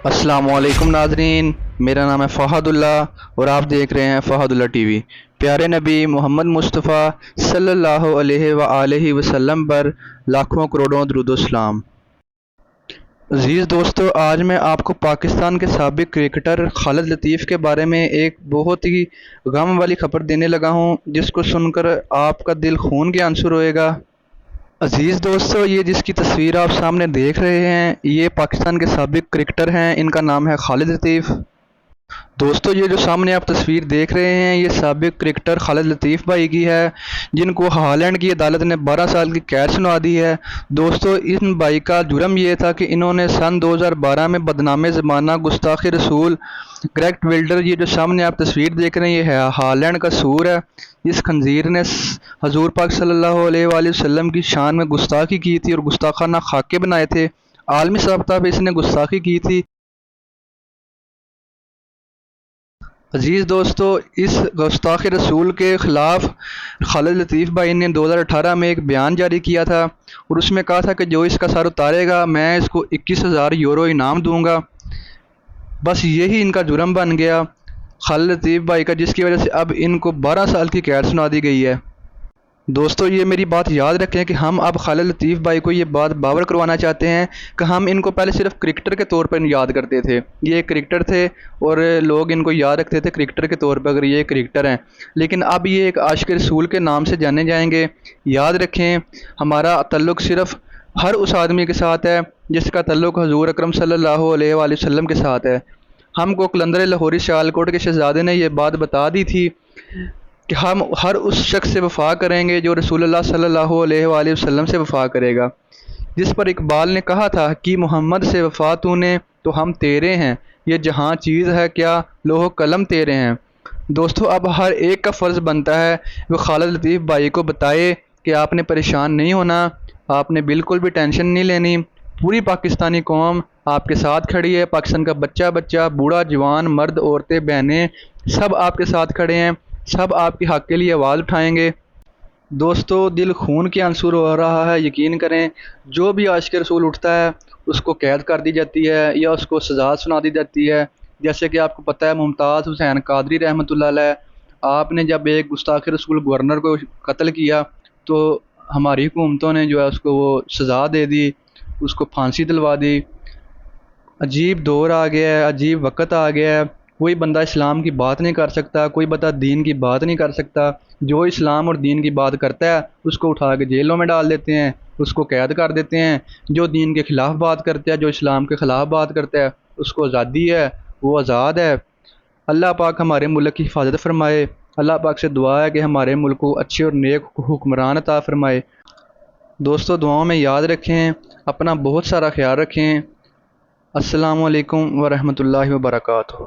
अस्सलाम वालेकुम नाजरीन, मेरा नाम है फ़हदुल्लाह और आप देख रहे हैं फ़हदुल्लाह टीवी। प्यारे नबी मोहम्मद मुस्तफ़ा सल्लल्लाहु अलैहि वसल्लम पर लाखों करोड़ों दुरूद व सलाम। अज़ीज़ दोस्तों, आज मैं आपको पाकिस्तान के साबिक़ क्रिकेटर खालिद लतीफ़ के बारे में एक बहुत ही गम वाली खबर देने लगा हूँ, जिसको सुनकर आपका दिल खून के आंसू रोएगा। अज़ीज़ दोस्तों, ये जिसकी तस्वीर आप सामने देख रहे हैं, ये पाकिस्तान के साबिक़ क्रिकेटर हैं। इनका नाम है खालिद लतीफ़। दोस्तों, ये जो सामने आप तस्वीर देख रहे हैं, ये साबिक़ क्रिकेटर खालिद लतीफ़ भाई की है, जिनको हॉलैंड की अदालत ने 12 साल की कैद सुना दी है। दोस्तों, इन भाई का जुर्म ये था कि इन्होंने सन 2012 में बदनाम ज़माना, गुस्ताख़ी रसूल, ग्रेग विल्डर, ये जो सामने आप तस्वीर देख रहे हैं, ये है हॉलैंड का सूर है। इस खंजीर ने हजूर पाक सल्लल्लाहु अलैहि वसल्लम की शान में गुस्ताखी की थी और गुस्ताखाना खाके बनाए थे। आलमी सतह पे इसने गुस्ताखी की थी। अजीज़ दोस्तों, इस गुस्ताख़ रसूल के ख़िलाफ़ खालिद लतीफ़ भाई ने 2018 में एक बयान जारी किया था और उसमें कहा था कि जो इसका सर उतारेगा, मैं इसको 21,000 यूरो इनाम दूंगा। बस यही इनका जुर्म बन गया खालिद लतीफ़ भाई का, जिसकी वजह से अब इनको 12 साल की कैद सुना दी गई है। दोस्तों, ये मेरी बात याद रखें कि हम अब खालिद लतीफ़ भाई को ये बात बावर करवाना चाहते हैं कि हम इनको पहले सिर्फ क्रिकेटर के तौर पर याद करते थे। ये क्रिकेटर थे और लोग इनको याद रखते थे क्रिकेटर के तौर पर, अगर ये क्रिकेटर हैं। लेकिन अब ये एक आशिक रसूल के नाम से जाने जाएंगे। याद रखें, हमारा तल्लुक़ सिर्फ हर उस आदमी के साथ है जिसका तल्लुक़ हजूर अकरम सल्लल्लाहु अलैहि वसल्लम के साथ है। हमको कलंदर लाहौरी सियालकोट के शहज़ादे ने यह बात बता दी थी कि हम हर उस शख्स से वफ़ा करेंगे जो रसूलुल्लाह सल्लल्लाहु अलैहि वसल्लम से वफ़ा करेगा। जिस पर इकबाल ने कहा था कि मोहम्मद से वफ़ा तूने तो हम तेरे हैं, ये जहाँ चीज़ है क्या लोहो कलम तेरे हैं। दोस्तों, अब हर एक का फ़र्ज़ बनता है वो खालिद लतीफ़ भाई को बताए कि आपने परेशान नहीं होना, आपने बिल्कुल भी टेंशन नहीं लेनी। पूरी पाकिस्तानी कौम आपके साथ खड़ी है। पाकिस्तान का बच्चा बच्चा, बूढ़ा जवान, मर्द औरतें बहनें, सब आपके साथ खड़े हैं। सब आपके हक़ के लिए आवाज़ उठाएंगे। दोस्तों, दिल खून के आंसू रो रहा है। यकीन करें, जो भी आशिक रसूल उठता है उसको कैद कर दी जाती है या उसको सज़ा सुना दी जाती है। जैसे कि आपको पता है, मुमताज़ हुसैन कादरी रहमतुल्लाह अलैह, आपने जब एक गुस्ताख़ रसूल गवर्नर को कत्ल किया तो हमारी हुकूमतों ने जो है उसको वो सज़ा दे दी, उसको फांसी दिलवा दी। अजीब दौर आ गया है, अजीब वक्त आ गया है। कोई बंदा इस्लाम की बात नहीं कर सकता, कोई बंदा दीन की बात नहीं कर सकता। जो इस्लाम और दीन की बात करता है उसको उठा के जेलों में डाल देते हैं, उसको कैद कर देते हैं। जो दीन के ख़िलाफ़ बात करता है, जो इस्लाम के ख़िलाफ़ बात करता है, उसको आज़ादी है, वो आज़ाद है। अल्लाह पाक हमारे मुल्क की हिफाजत फरमाए। अल्लाह पाक से दुआ है कि हमारे मुल्क को अच्छे और नेक हुक्मरान अता फरमाए। दोस्तों, दुआओं में याद रखें, अपना बहुत सारा ख्याल रखें। अस्सलामु अलैकुम व रहमतुल्लाहि व बरकातुहू।